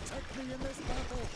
protect me in this battle.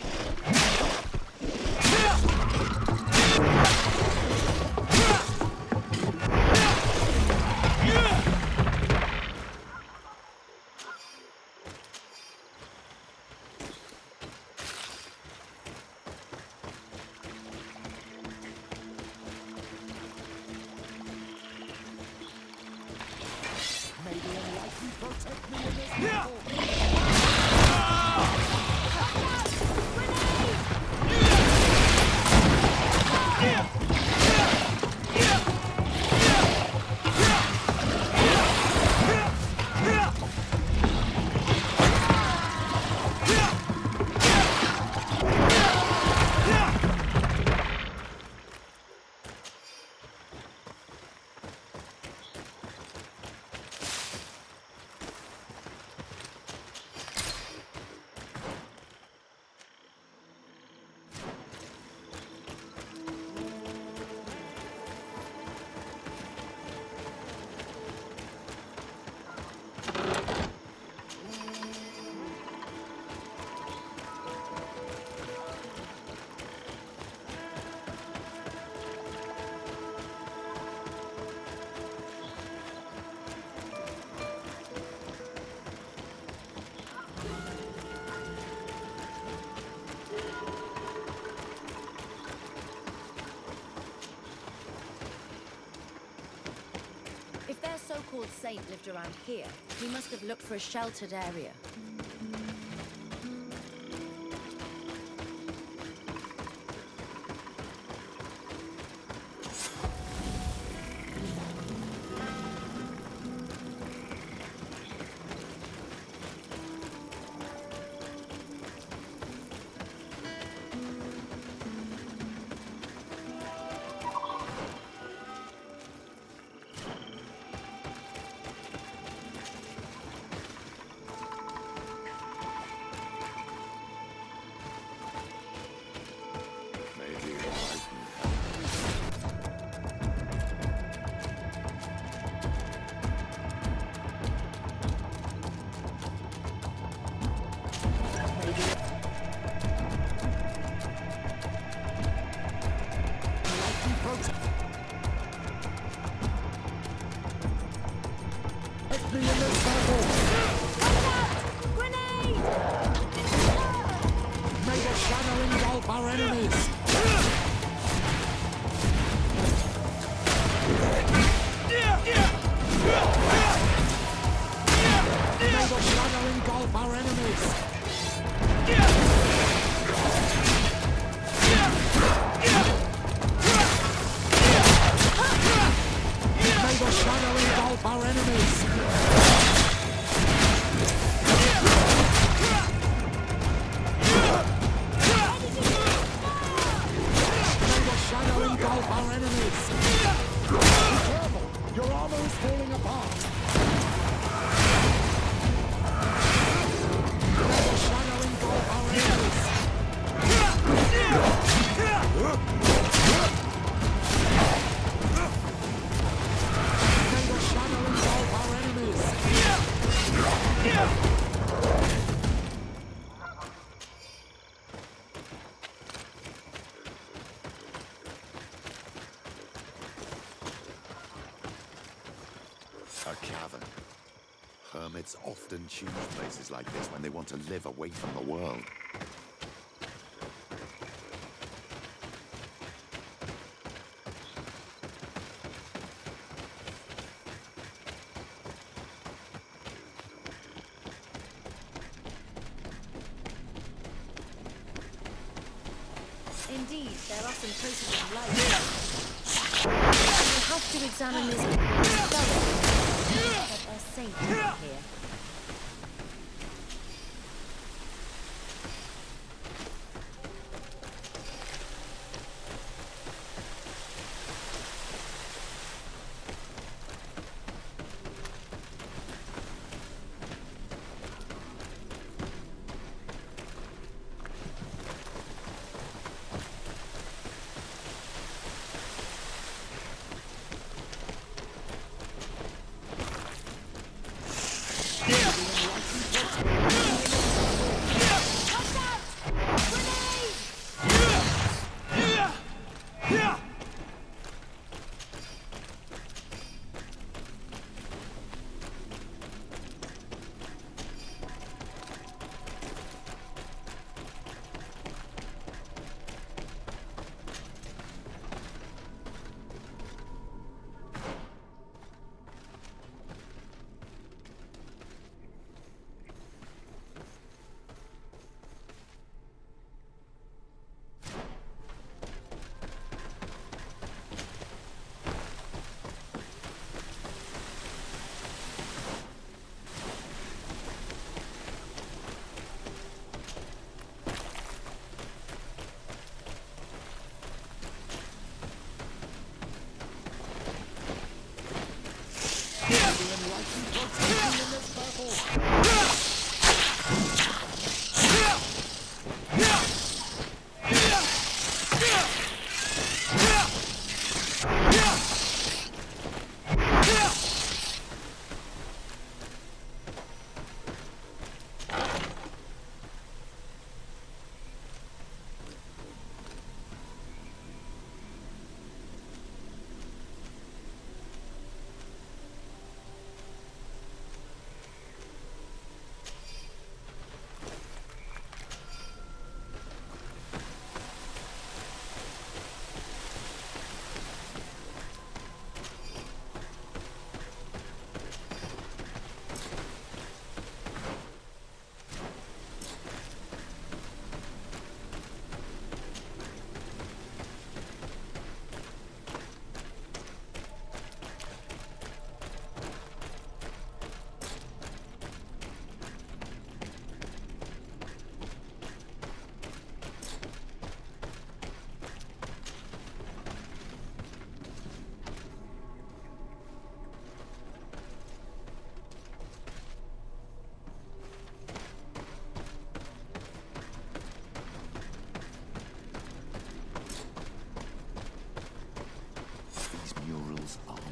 If their so-called saint lived around here, he must have looked for a sheltered area. Hermits often choose places like this when they want to live away from the world. Indeed, there are some traces of life. We'll have to examine this thoroughly. But they're safe here.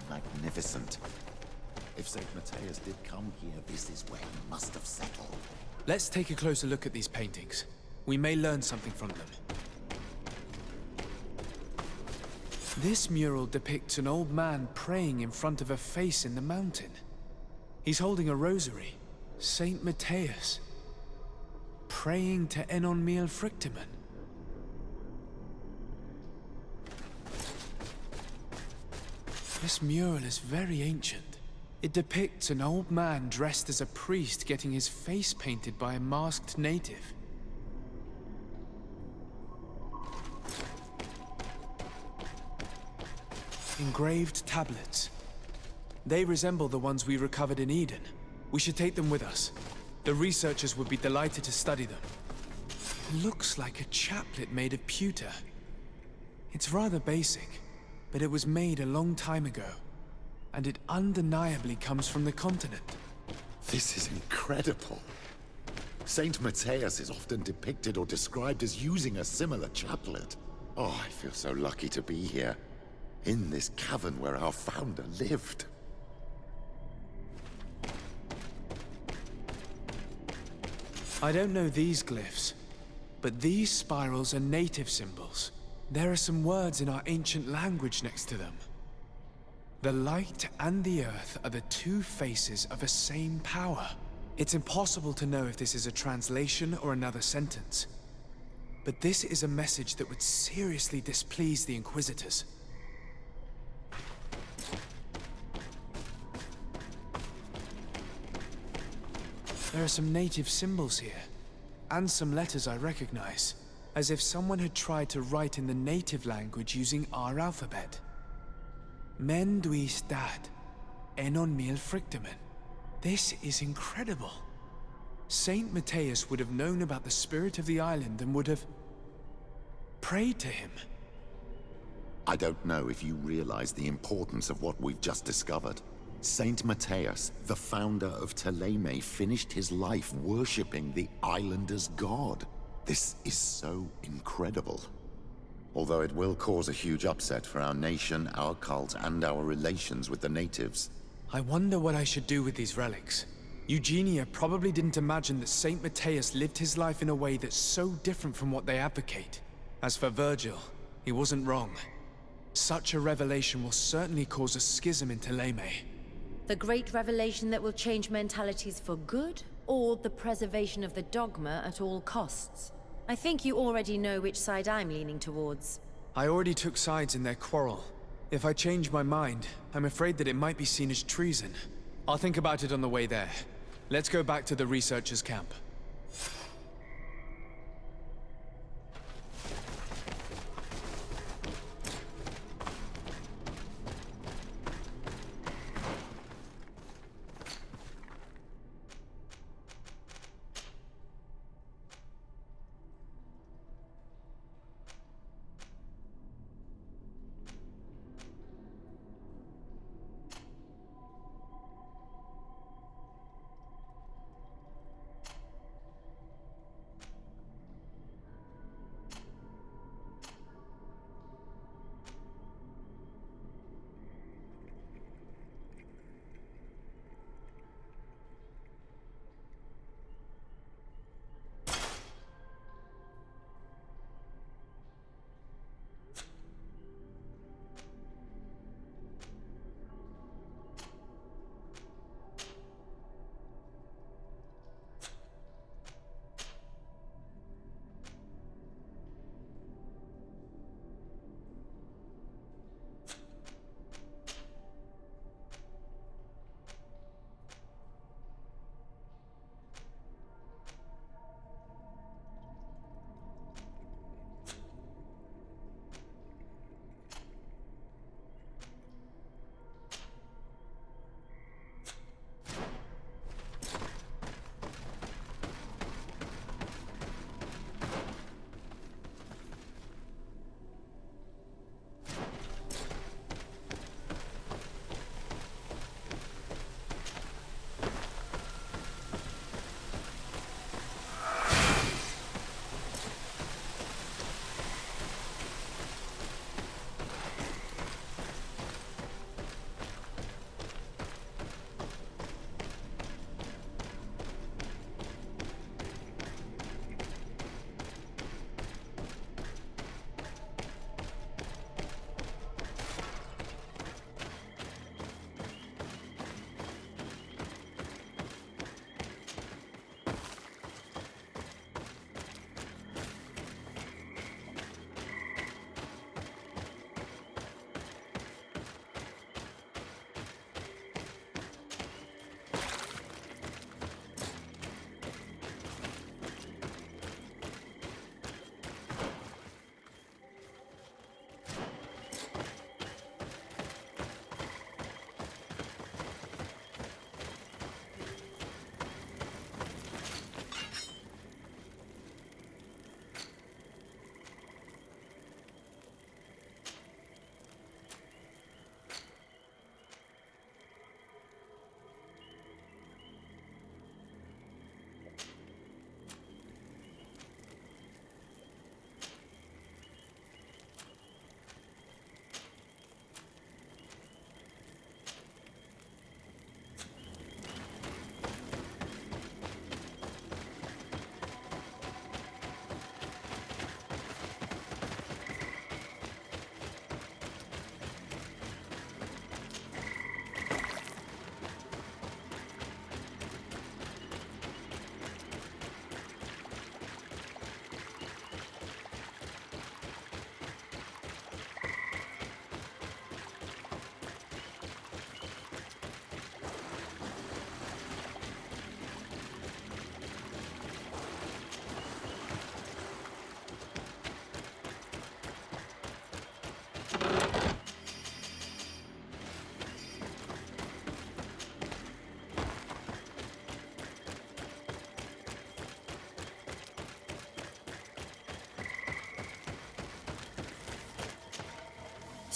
Magnificent. If St. Matthias did come here, this is where he must have settled. Let's take a closer look at these paintings. We may learn something from them. This mural depicts an old man praying in front of a face in the mountain. He's holding a rosary. St. Matthias. Praying to Enon Miel Frictimen. This mural is very ancient. It depicts an old man dressed as a priest getting his face painted by a masked native. Engraved tablets. They resemble the ones we recovered in Eden. We should take them with us. The researchers would be delighted to study them. It looks like a chaplet made of pewter. It's rather basic, but it was made a long time ago, and it undeniably comes from the continent. This is incredible. Saint Matthias is often depicted or described as using a similar chaplet. Oh, I feel so lucky to be here, in this cavern where our founder lived. I don't know these glyphs, but these spirals are native symbols. There are some words in our ancient language next to them. The light and the earth are the two faces of a same power. It's impossible to know if this is a translation or another sentence. But this is a message that would seriously displease the Inquisitors. There are some native symbols here, and some letters I recognize, as if someone had tried to write in the native language using our alphabet. Men duis dat, enon mil frictimen. This is incredible. Saint Matthias would have known about the spirit of the island and would have prayed to him. I don't know if you realize the importance of what we've just discovered. Saint Matthias, the founder of Ptolemy, finished his life worshipping the islanders' god. This is so incredible. Although it will cause a huge upset for our nation, our cult, and our relations with the natives. I wonder what I should do with these relics. Eugenia probably didn't imagine that Saint Matthias lived his life in a way that's so different from what they advocate. As for Virgil, he wasn't wrong. Such a revelation will certainly cause a schism in Ptolemy. The great revelation that will change mentalities for good, or the preservation of the dogma at all costs? I think you already know which side I'm leaning towards. I already took sides in their quarrel. If I change my mind, I'm afraid that it might be seen as treason. I'll think about it on the way there. Let's go back to the researchers' camp.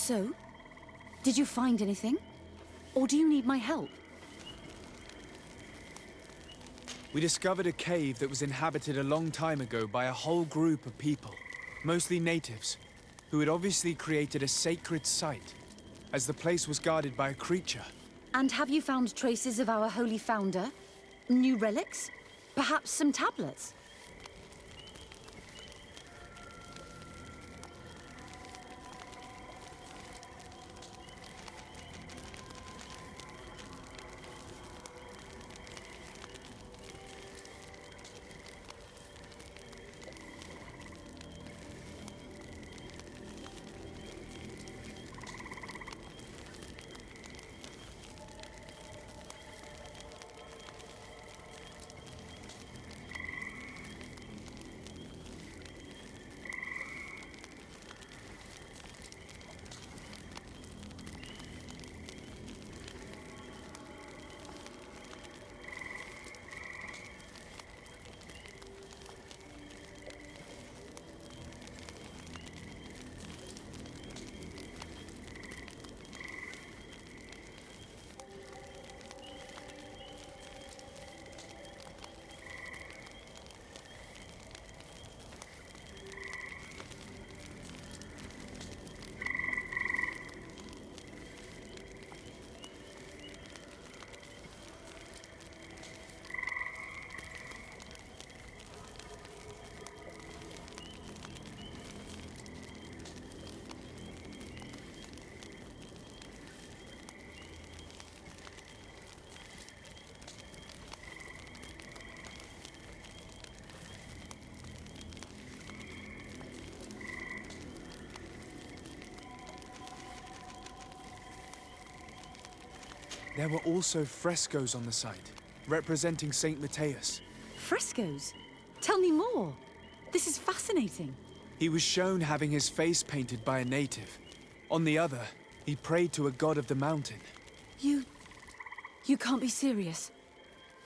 So, did you find anything? Or do you need my help? We discovered a cave that was inhabited a long time ago by a whole group of people, mostly natives, who had obviously created a sacred site, as the place was guarded by a creature. And have you found traces of our holy founder? New relics? Perhaps some tablets? There were also frescoes on the site, representing Saint Matthias. Frescoes? Tell me more. This is fascinating. He was shown having his face painted by a native. On the other, he prayed to a god of the mountain. You can't be serious.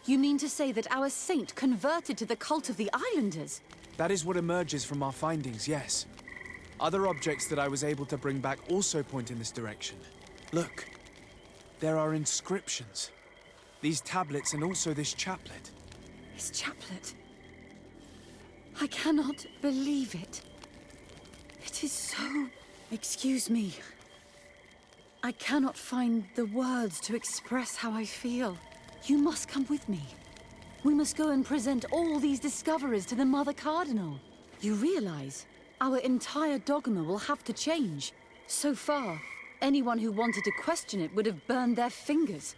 You mean to say that our saint converted to the cult of the islanders? That is what emerges from our findings, yes. Other objects that I was able to bring back also point in this direction. Look, there are inscriptions. These tablets and also this chaplet. His chaplet. I cannot believe it. It is so... Excuse me. I cannot find the words to express how I feel. You must come with me. We must go and present all these discoveries to the Mother Cardinal. You realize our entire dogma will have to change. So far, anyone who wanted to question it would have burned their fingers.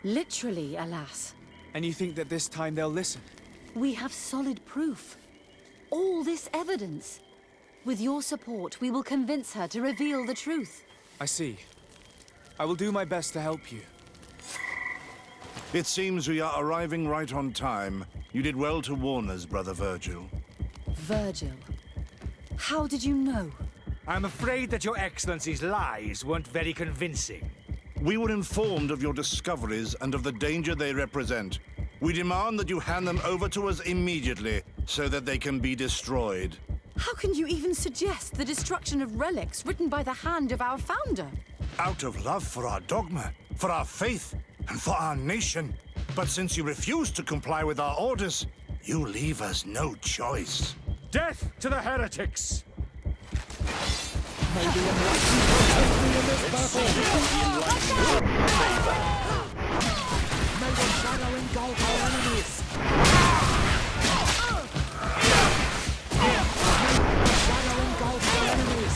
Literally, alas. And you think that this time they'll listen? We have solid proof. All this evidence. With your support, we will convince her to reveal the truth. I see. I will do my best to help you. It seems we are arriving right on time. You did well to warn us, Brother Virgil. Virgil. How did you know? I'm afraid that Your Excellency's lies weren't very convincing. We were informed of your discoveries and of the danger they represent. We demand that you hand them over to us immediately, so that they can be destroyed. How can you even suggest the destruction of relics written by the hand of our founder? Out of love for our dogma, for our faith, and for our nation. But since you refuse to comply with our orders, you leave us no choice. Death to the heretics! May the enlightened protect me in this battle! May the shadow engulf our enemies! May the shadow engulf our enemies!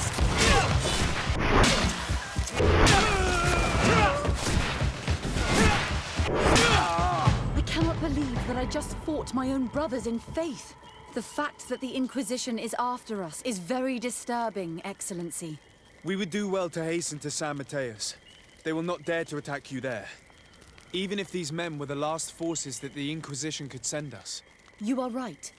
I cannot believe that I just fought my own brothers in faith. The fact that the Inquisition is after us is very disturbing, Excellency. We would do well to hasten to San Mateus. They will not dare to attack you there. Even if these men were the last forces that the Inquisition could send us. You are right.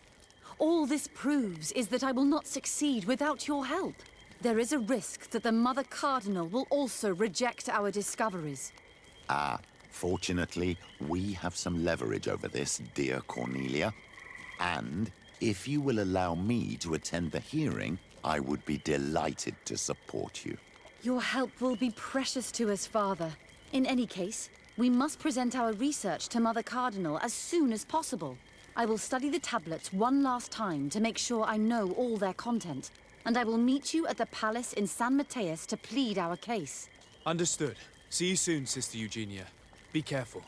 All this proves is that I will not succeed without your help. There is a risk that the Mother Cardinal will also reject our discoveries. Fortunately, we have some leverage over this, dear Cornelia. And if you will allow me to attend the hearing, I would be delighted to support you. Your help will be precious to us, Father. In any case, we must present our research to Mother Cardinal as soon as possible. I will study the tablets one last time to make sure I know all their content, and I will meet you at the palace in San Mateus to plead our case. Understood. See you soon, Sister Eugenia. Be careful.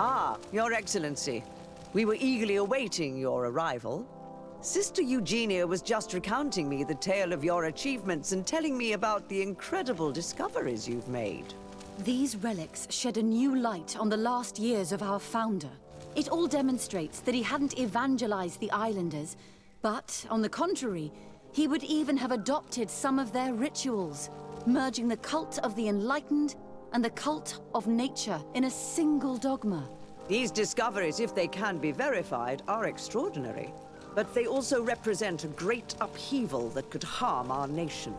Ah, Your Excellency. We were eagerly awaiting your arrival. Sister Eugenia was just recounting me the tale of your achievements and telling me about the incredible discoveries you've made. These relics shed a new light on the last years of our founder. It all demonstrates that he hadn't evangelized the islanders, but, on the contrary, he would even have adopted some of their rituals, merging the cult of the enlightened and the cult of nature in a single dogma. These discoveries, if they can be verified, are extraordinary. But they also represent a great upheaval that could harm our nation.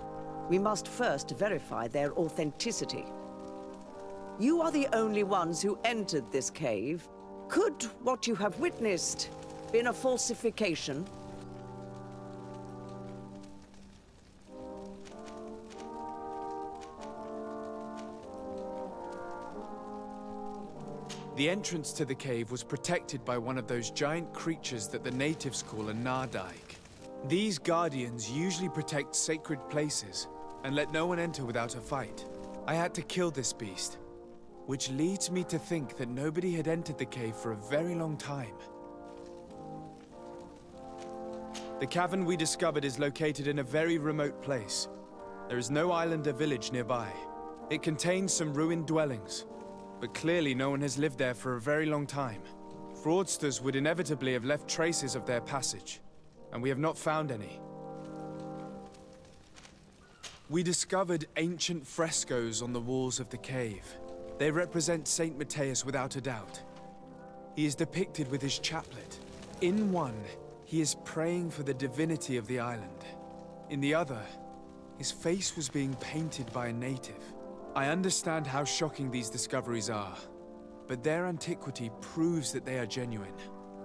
We must first verify their authenticity. You are the only ones who entered this cave. Could what you have witnessed been a falsification? The entrance to the cave was protected by one of those giant creatures that the natives call a Nardaig. These guardians usually protect sacred places and let no one enter without a fight. I had to kill this beast, which leads me to think that nobody had entered the cave for a very long time. The cavern we discovered is located in a very remote place. There is no island or village nearby. It contains some ruined dwellings, but clearly no one has lived there for a very long time. Fraudsters would inevitably have left traces of their passage, and we have not found any. We discovered ancient frescoes on the walls of the cave. They represent Saint Matthias without a doubt. He is depicted with his chaplet. In one, he is praying for the divinity of the island. In the other, his face was being painted by a native. I understand how shocking these discoveries are, but their antiquity proves that they are genuine.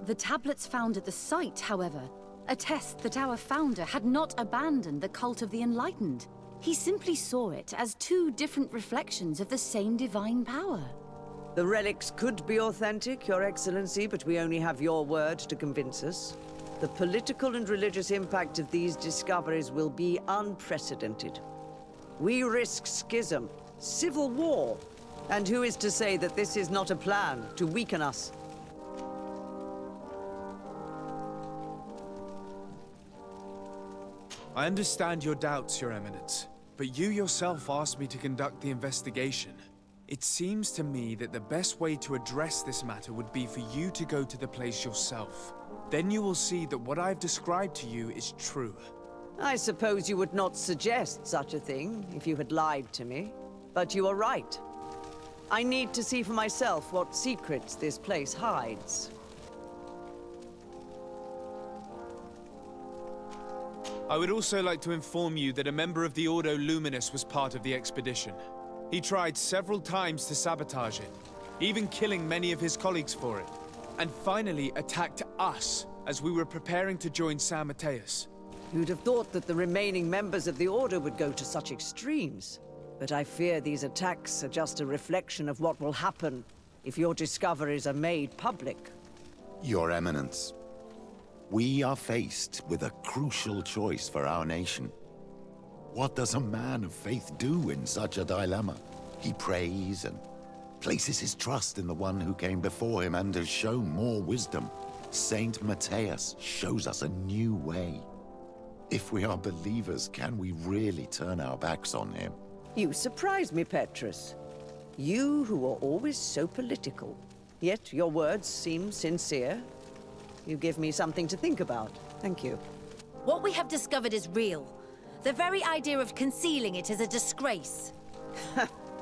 The tablets found at the site, however, attest that our founder had not abandoned the cult of the enlightened. He simply saw it as two different reflections of the same divine power. The relics could be authentic, Your Excellency, but we only have your word to convince us. The political and religious impact of these discoveries will be unprecedented. We risk schism, civil war, and who is to say that this is not a plan to weaken us? I understand your doubts, Your Eminence, but you yourself asked me to conduct the investigation. It seems to me that the best way to address this matter would be for you to go to the place yourself. Then you will see that what I've described to you is true. I suppose you would not suggest such a thing if you had lied to me. But you are right. I need to see for myself what secrets this place hides. I would also like to inform you that a member of the Ordo Luminous was part of the expedition. He tried several times to sabotage it, even killing many of his colleagues for it, and finally attacked us as we were preparing to join San Matthias. You'd have thought that the remaining members of the Order would go to such extremes. But I fear these attacks are just a reflection of what will happen if your discoveries are made public. Your Eminence, we are faced with a crucial choice for our nation. What does a man of faith do in such a dilemma? He prays and places his trust in the one who came before him and has shown more wisdom. Saint Matthias shows us a new way. If we are believers, can we really turn our backs on him? You surprise me, Petrus. You who are always so political. Yet your words seem sincere. You give me something to think about. Thank you. What we have discovered is real. The very idea of concealing it is a disgrace.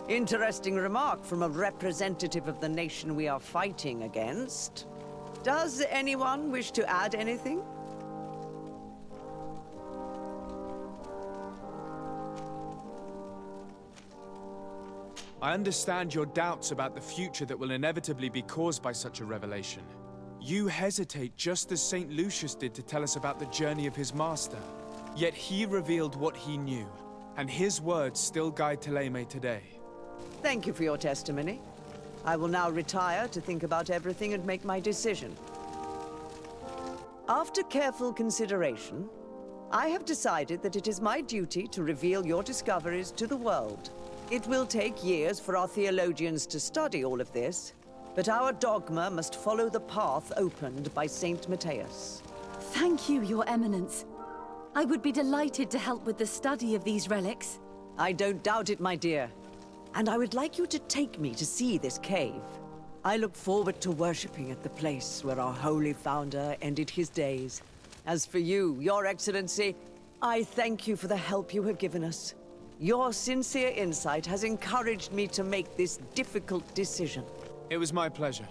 Interesting remark from a representative of the nation we are fighting against. Does anyone wish to add anything? I understand your doubts about the future that will inevitably be caused by such a revelation. You hesitate just as St. Lucius did to tell us about the journey of his master. Yet he revealed what he knew, and his words still guide Thélème today. Thank you for your testimony. I will now retire to think about everything and make my decision. After careful consideration, I have decided that it is my duty to reveal your discoveries to the world. It will take years for our theologians to study all of this, But our dogma must follow the path opened by Saint Matthias. Thank you, Your Eminence. I would be delighted to help with the study of these relics. I don't doubt it, my dear. And I would like you to take me to see this cave. I look forward to worshipping at the place where our holy founder ended his days. As for you, Your Excellency, I thank you for the help you have given us. Your sincere insight has encouraged me to make this difficult decision. It was my pleasure.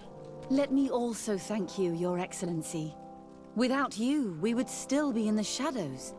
Let me also thank you, Your Excellency. Without you, we would still be in the shadows.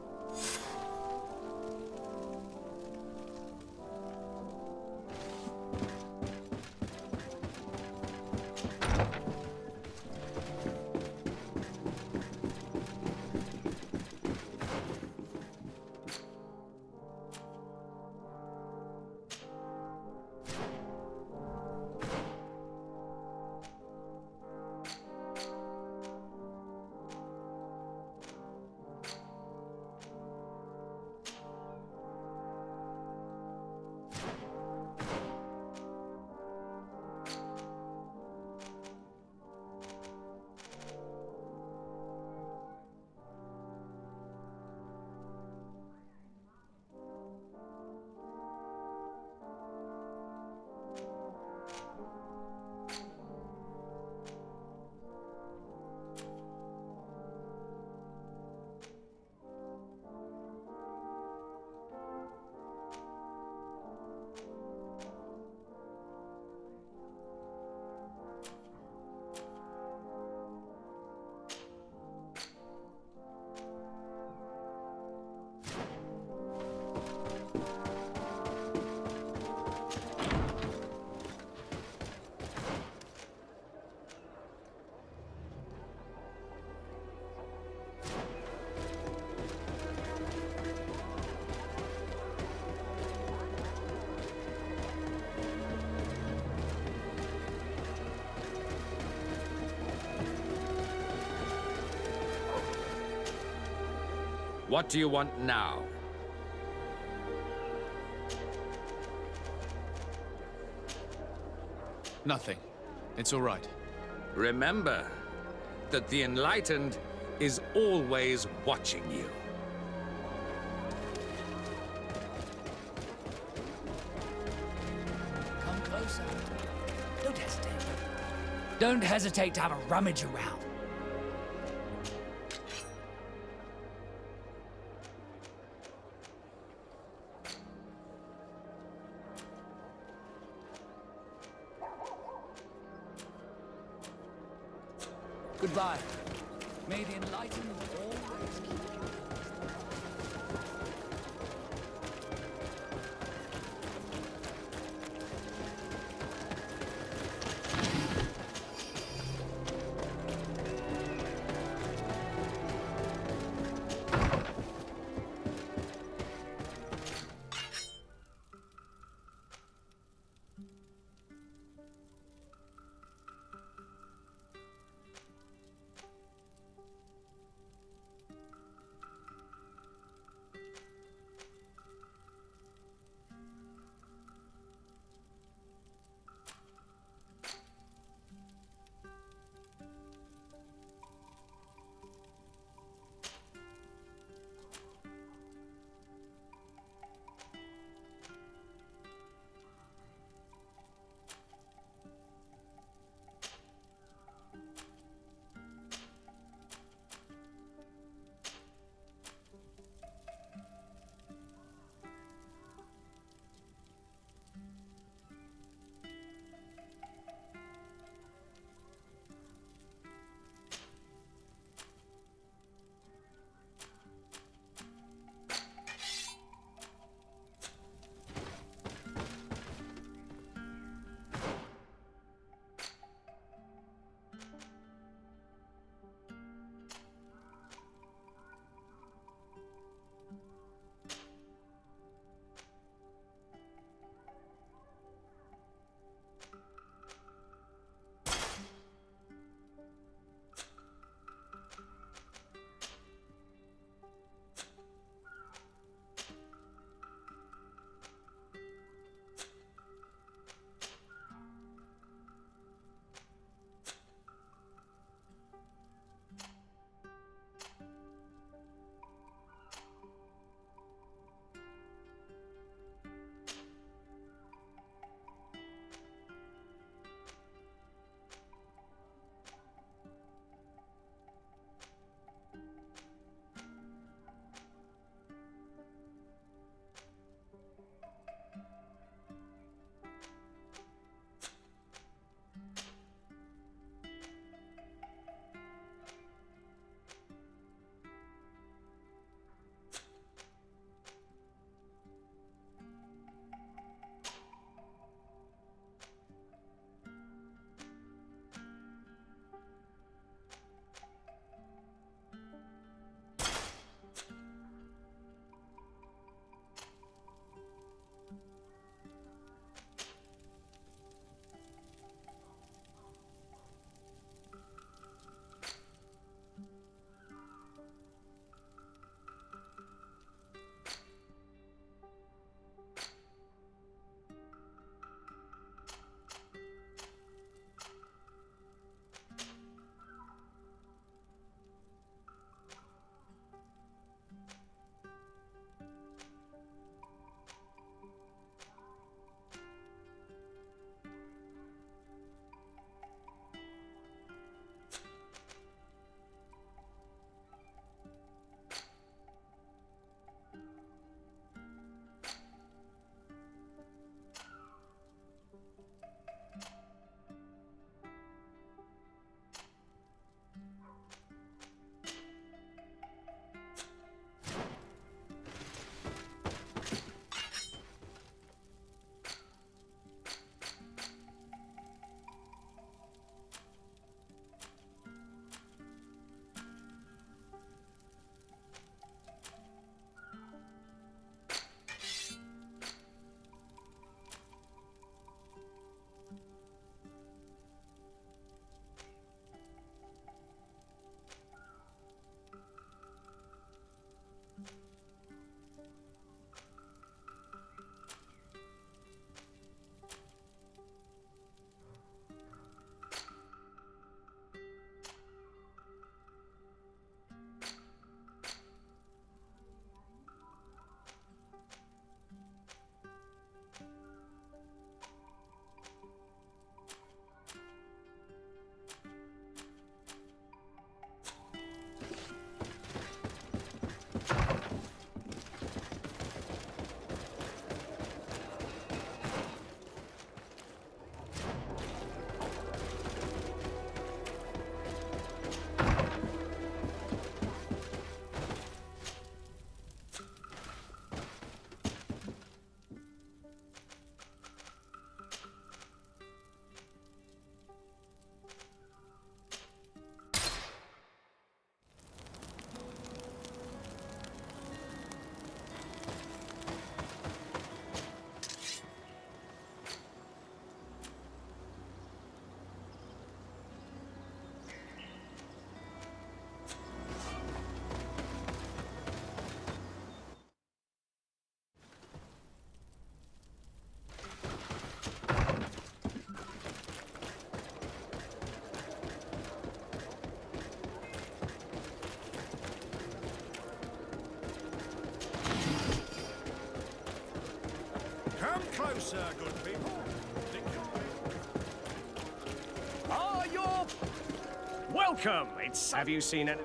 What do you want now? Nothing. It's all right. Remember that the Enlightened is always watching you. Come closer. Don't hesitate. Don't hesitate to have a rummage around. Goodbye. May the Enlightened always keep you. Come closer, good people. Ah, you're welcome. Have you seen it?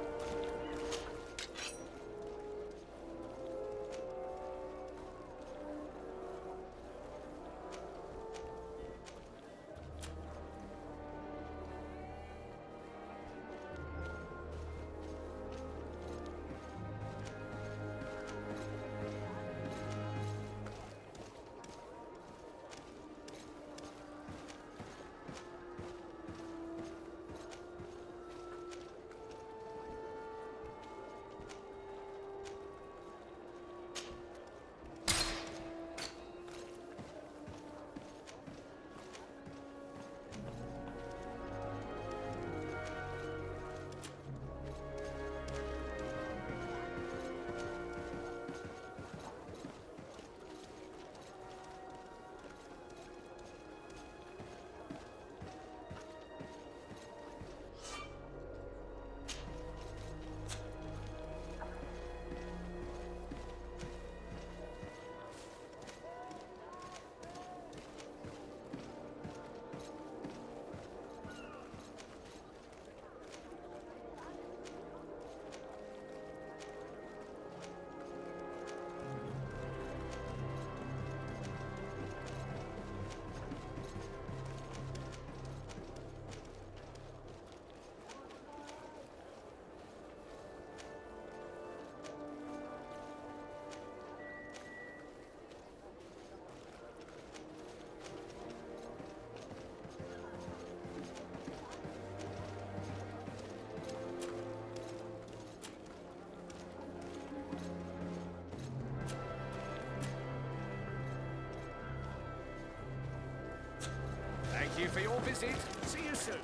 Thank you for your visit. See you soon.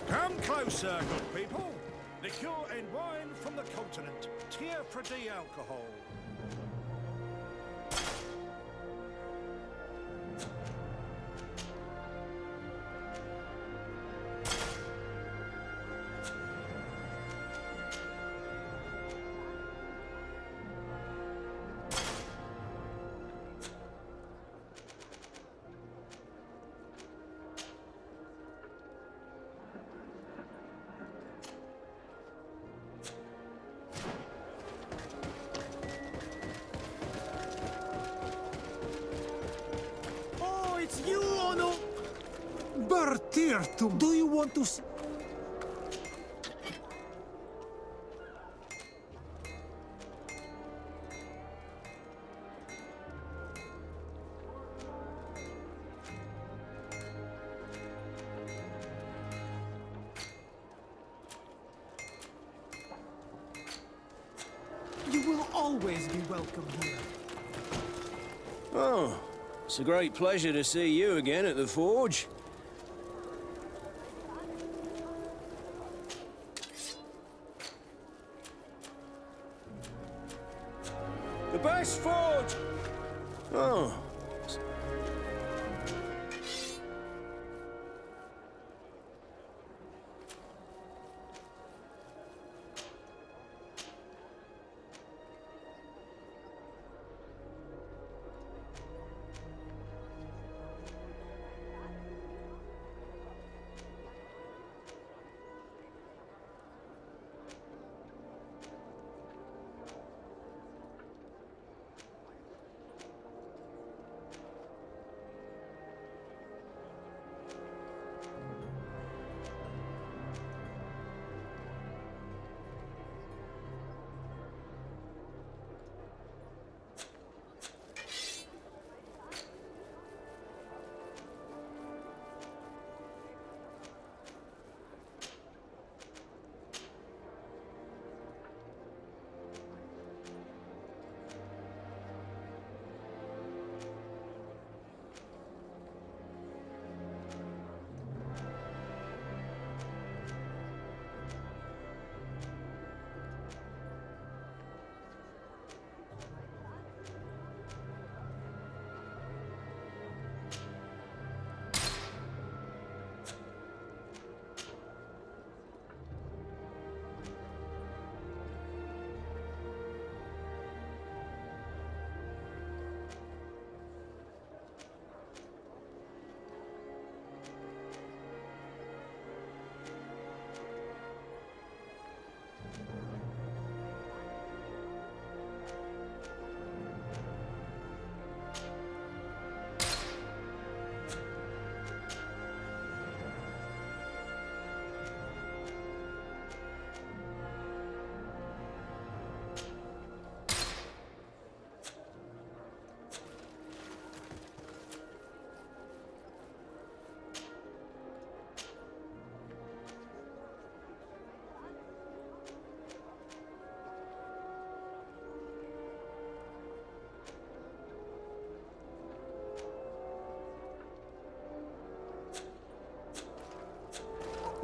Come closer, good people. Liqueur and wine from the continent. Tier for the alcohol. You or no? Bertirtum, do you want to see? You will always be welcome here. Oh. It's a great pleasure to see you again at the forge. The best forge! Oh.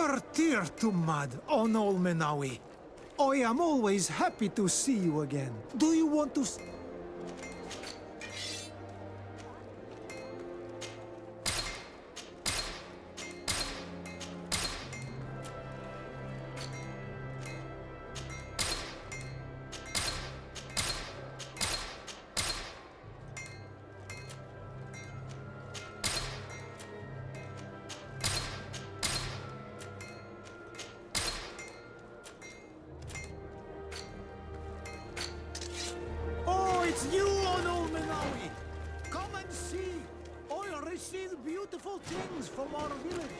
Quartir to mud on Olmenawi. I am always happy to see you again. Do you want to... It's you on Olmenawi! Come and see! I received beautiful things from our village.